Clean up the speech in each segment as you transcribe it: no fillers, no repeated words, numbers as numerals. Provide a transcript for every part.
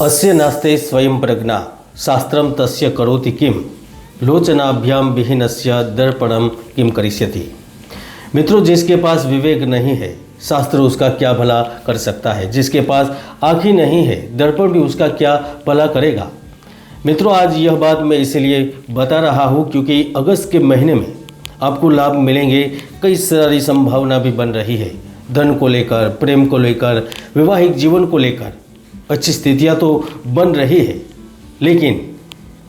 अस्य नास्ते स्वयं प्रज्ञा शास्त्रम तस्य करोति किम लोचनाभ्याम विहीनस्य दर्पणम किम करिष्यति। मित्रों, जिसके पास विवेक नहीं है शास्त्र उसका क्या भला कर सकता है। जिसके पास आँख ही नहीं है दर्पण भी उसका क्या भला करेगा। मित्रों, आज यह बात मैं इसलिए बता रहा हूँ क्योंकि अगस्त के महीने में आपको लाभ मिलेंगे। कई सारी संभावना भी बन रही है, धन को लेकर, प्रेम को लेकर, वैवाहिक जीवन को लेकर अच्छी स्थितियाँ तो बन रही है, लेकिन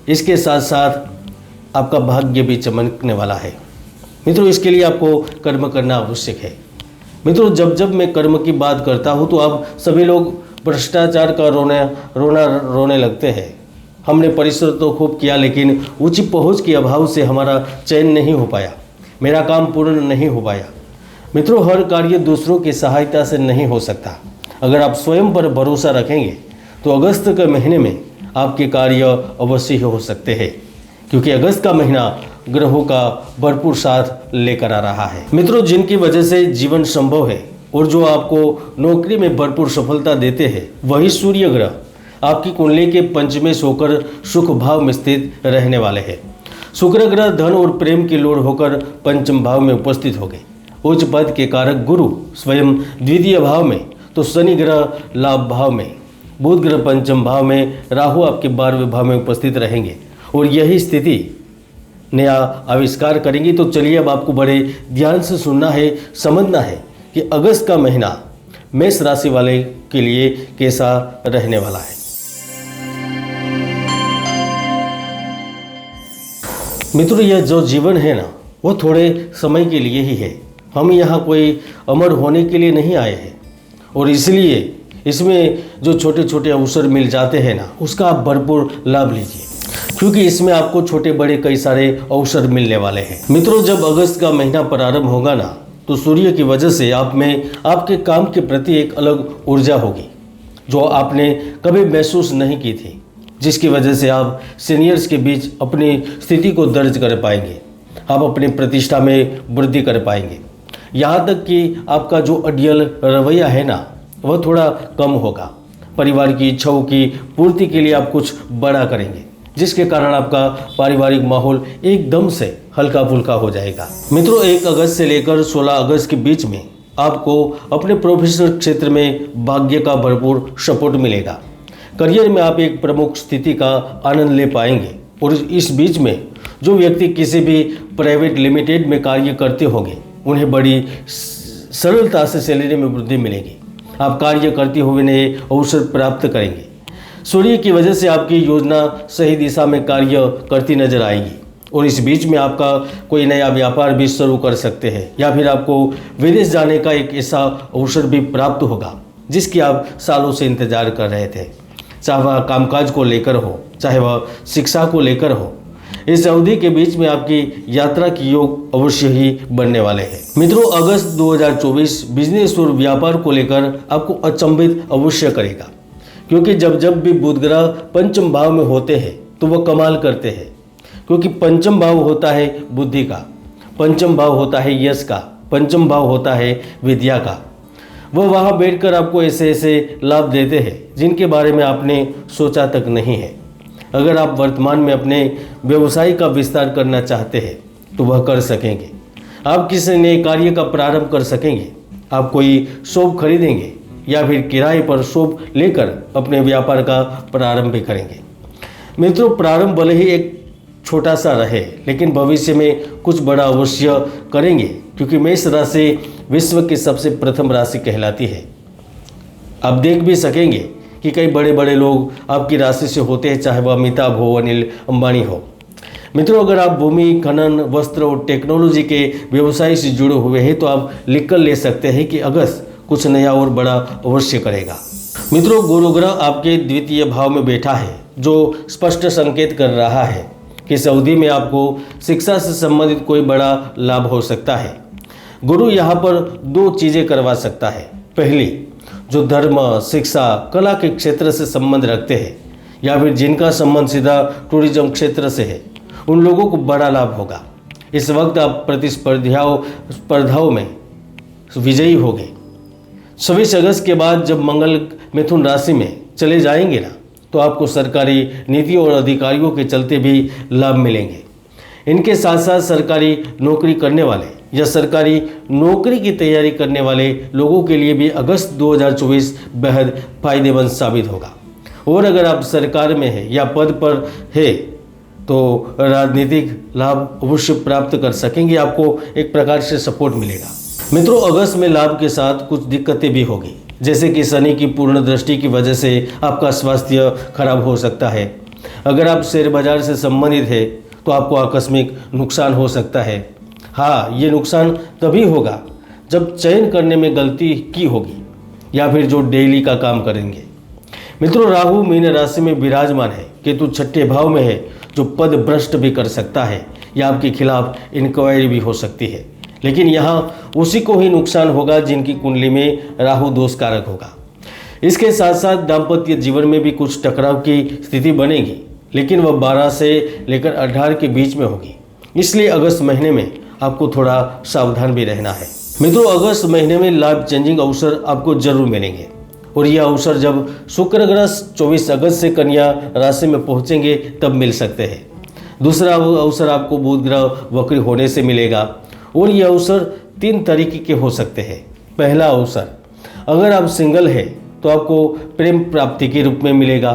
इसके साथ साथ आपका भाग्य भी चमकने वाला है। मित्रों, इसके लिए आपको कर्म करना आवश्यक है। मित्रों, जब जब मैं कर्म की बात करता हूँ तो आप सभी लोग भ्रष्टाचार का रोने लगते हैं। हमने परिश्रम तो खूब किया लेकिन उचित पहुँच के अभाव से हमारा चयन नहीं हो पाया, मेरा काम पूर्ण नहीं हो पाया। मित्रों, हर कार्य दूसरों की सहायता से नहीं हो सकता। अगर आप स्वयं पर भरोसा रखेंगे तो अगस्त के महीने में आपके कार्य अवश्य ही हो सकते हैं, क्योंकि अगस्त का महीना ग्रहों का भरपूर साथ लेकर आ रहा है। मित्रों, जिनकी वजह से जीवन संभव है और जो आपको नौकरी में भरपूर सफलता देते हैं, वही सूर्य ग्रह आपकी कुंडली के पंचमेश होकर सुख भाव में स्थित रहने वाले हैं। शुक्र ग्रह धन और प्रेम की लोड़ होकर पंचम भाव में उपस्थित हो गए। उच्च पद के कारक गुरु स्वयं द्वितीय भाव में, तो शनि ग्रह लाभ भाव में, बुध ग्रह पंचम भाव में, राहु आपके 12वें भाव में उपस्थित रहेंगे और यही स्थिति नया आविष्कार करेंगी। तो चलिए अब आपको बड़े ध्यान से सुनना है, समझना है कि अगस्त का महीना मेष राशि वाले के लिए कैसा रहने वाला है। मित्रों, यह जो जीवन है ना, वो थोड़े समय के लिए ही है। हम यहाँ कोई अमर होने के लिए नहीं आए हैं और इसलिए इसमें जो छोटे छोटे अवसर मिल जाते हैं ना, उसका आप भरपूर लाभ लीजिए, क्योंकि इसमें आपको छोटे बड़े कई सारे अवसर मिलने वाले हैं। मित्रों, जब अगस्त का महीना प्रारंभ होगा ना, तो सूर्य की वजह से आप में आपके काम के प्रति एक अलग ऊर्जा होगी जो आपने कभी महसूस नहीं की थी, जिसकी वजह से आप सीनियर्स के बीच अपनी स्थिति को दर्ज कर पाएंगे। आप अपनी प्रतिष्ठा में वृद्धि कर पाएंगे। यहाँ तक कि आपका जो अडियल रवैया है ना, वह थोड़ा कम होगा। परिवार की इच्छाओं की पूर्ति के लिए आप कुछ बड़ा करेंगे, जिसके कारण आपका पारिवारिक माहौल एकदम से हल्का फुल्का हो जाएगा। मित्रों, 1 अगस्त से लेकर 16 अगस्त के बीच में आपको अपने प्रोफेशनल क्षेत्र में भाग्य का भरपूर सपोर्ट मिलेगा। करियर में आप एक प्रमुख स्थिति का आनंद ले पाएंगे और इस बीच में जो व्यक्ति किसी भी प्राइवेट लिमिटेड में कार्य करते होंगे, उन्हें बड़ी सरलता से सैलरी में वृद्धि मिलेगी। आप कार्य करते हुए नए अवसर प्राप्त करेंगे। सूर्य की वजह से आपकी योजना सही दिशा में कार्य करती नजर आएगी और इस बीच में आपका कोई नया व्यापार भी शुरू कर सकते हैं, या फिर आपको विदेश जाने का एक ऐसा अवसर भी प्राप्त होगा जिसकी आप सालों से इंतजार कर रहे थे। चाहे वह कामकाज को लेकर हो, चाहे वह शिक्षा को लेकर हो, इस अवधि के बीच में आपकी यात्रा की योग अवश्य ही बनने वाले हैं। मित्रों, अगस्त 2024 बिजनेस और व्यापार को लेकर आपको अचंभित अवश्य करेगा, क्योंकि जब जब भी बुध ग्रह पंचम भाव में होते हैं तो वह कमाल करते हैं, क्योंकि पंचम भाव होता है बुद्धि का, पंचम भाव होता है यश का, पंचम भाव होता है विद्या का। वह वहाँ बैठकर आपको ऐसे ऐसे लाभ देते हैं जिनके बारे में आपने सोचा तक नहीं है। अगर आप वर्तमान में अपने व्यवसाय का विस्तार करना चाहते हैं तो वह कर सकेंगे। आप किसी नए कार्य का प्रारंभ कर सकेंगे। आप कोई शॉप खरीदेंगे या फिर किराए पर शॉप लेकर अपने व्यापार का प्रारंभ भी करेंगे। मित्रों, प्रारंभ भले ही एक छोटा सा रहे, लेकिन भविष्य में कुछ बड़ा अवश्य करेंगे, क्योंकि मेष राशि विश्व की सबसे प्रथम राशि कहलाती है। आप देख भी सकेंगे कि कई बड़े बड़े लोग आपकी राशि से होते हैं, चाहे वह अमिताभ हो, अनिल अंबानी हो। मित्रों, अगर आप भूमि खनन, वस्त्र और टेक्नोलॉजी के व्यवसाय से जुड़े हुए हैं तो आप लिख कर ले सकते हैं कि अगस्त कुछ नया और बड़ा अवश्य करेगा। मित्रों, गुरु ग्रह आपके द्वितीय भाव में बैठा है, जो स्पष्ट संकेत कर रहा है कि इस अवधि में आपको शिक्षा से संबंधित कोई बड़ा लाभ हो सकता है। गुरु यहाँ पर 2 चीज़ें करवा सकता है। पहली, जो धर्म, शिक्षा, कला के क्षेत्र से संबंध रखते हैं या फिर जिनका संबंध सीधा टूरिज्म क्षेत्र से है, उन लोगों को बड़ा लाभ होगा। इस वक्त आप स्पर्धाओं में विजयी होंगे। 26 अगस्त के बाद जब मंगल मिथुन राशि में चले जाएंगे ना, तो आपको सरकारी नीतियों और अधिकारियों के चलते भी लाभ मिलेंगे। इनके साथ साथ सरकारी नौकरी करने वाले या सरकारी नौकरी की तैयारी करने वाले लोगों के लिए भी अगस्त 2024 बेहद फायदेमंद साबित होगा। और अगर आप सरकार में है या पद पर है तो राजनीतिक लाभ अवश्य प्राप्त कर सकेंगे, आपको एक प्रकार से सपोर्ट मिलेगा। मित्रों, अगस्त में लाभ के साथ कुछ दिक्कतें भी होगी, जैसे कि शनि की पूर्ण दृष्टि की वजह से आपका स्वास्थ्य खराब हो सकता है। अगर आप शेयर बाजार से संबंधित है तो आपको आकस्मिक नुकसान हो सकता है। हाँ, ये नुकसान तभी होगा जब चयन करने में गलती की होगी या फिर जो डेली का काम करेंगे। मित्रों, राहु मीन राशि में विराजमान है, केतु छठे भाव में है जो पद भ्रष्ट भी कर सकता है या आपके खिलाफ इंक्वायरी भी हो सकती है। लेकिन यहाँ उसी को ही नुकसान होगा जिनकी कुंडली में राहु दोष कारक होगा। इसके साथ साथ दाम्पत्य जीवन में भी कुछ टकराव की स्थिति बनेगी, लेकिन वह 12 से लेकर 18 के बीच में होगी। इसलिए अगस्त महीने में आपको थोड़ा सावधान भी रहना है। मित्रों, अगस्त महीने में लाइफ चेंजिंग अवसर आपको जरूर मिलेंगे और यह अवसर जब शुक्र ग्रह 24 अगस्त से कन्या राशि में पहुंचेंगे तब मिल सकते हैं। दूसरा अवसर आपको बुध ग्रह वक्री होने से मिलेगा और यह अवसर 3 तरीके के हो सकते हैं। पहला अवसर, अगर आप सिंगल हैं तो आपको प्रेम प्राप्ति के रूप में मिलेगा।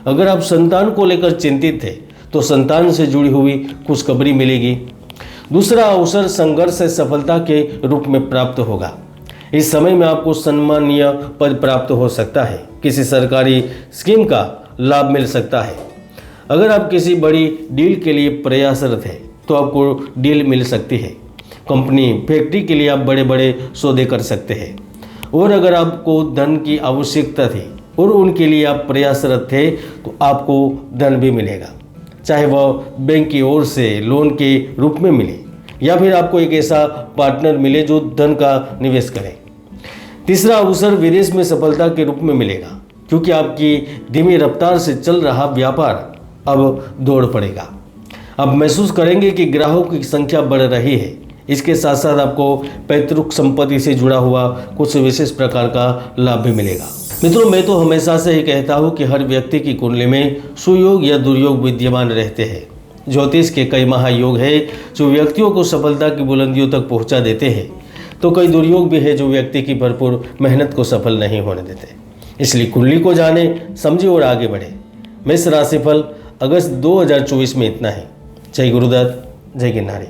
अगर आप संतान को लेकर चिंतित थे तो संतान से जुड़ी हुई खुशखबरी मिलेगी। दूसरा अवसर संघर्ष से सफलता के रूप में प्राप्त होगा। इस समय में आपको सम्माननीय पद प्राप्त हो सकता है, किसी सरकारी स्कीम का लाभ मिल सकता है। अगर आप किसी बड़ी डील के लिए प्रयासरत हैं तो आपको डील मिल सकती है। कंपनी फैक्ट्री के लिए आप बड़े बड़े सौदे कर सकते हैं। और अगर आपको धन की आवश्यकता थी और उनके लिए आप प्रयासरत थे तो आपको धन भी मिलेगा, चाहे वह बैंक की ओर से लोन के रूप में मिले या फिर आपको एक ऐसा पार्टनर मिले जो धन का निवेश करे। तीसरा अवसर विदेश में सफलता के रूप में मिलेगा, क्योंकि आपकी धीमी रफ्तार से चल रहा व्यापार अब दौड़ पड़ेगा। आप महसूस करेंगे कि ग्राहकों की संख्या बढ़ रही है। इसके साथ साथ आपको पैतृक संपत्ति से जुड़ा हुआ कुछ विशेष प्रकार का लाभ भी मिलेगा। मित्रों, मैं तो हमेशा से ही कहता हूँ कि हर व्यक्ति की कुंडली में सुयोग या दुर्योग विद्यमान रहते हैं। ज्योतिष के कई महायोग है जो व्यक्तियों को सफलता की बुलंदियों तक पहुँचा देते हैं, तो कई दुर्योग भी है जो व्यक्ति की भरपूर मेहनत को सफल नहीं होने देते। इसलिए कुंडली को जाने, समझे और आगे बढ़े। मेष राशिफल अगस्त 2024 में इतना ही। जय गुरुदत्त, जय गिरनारी।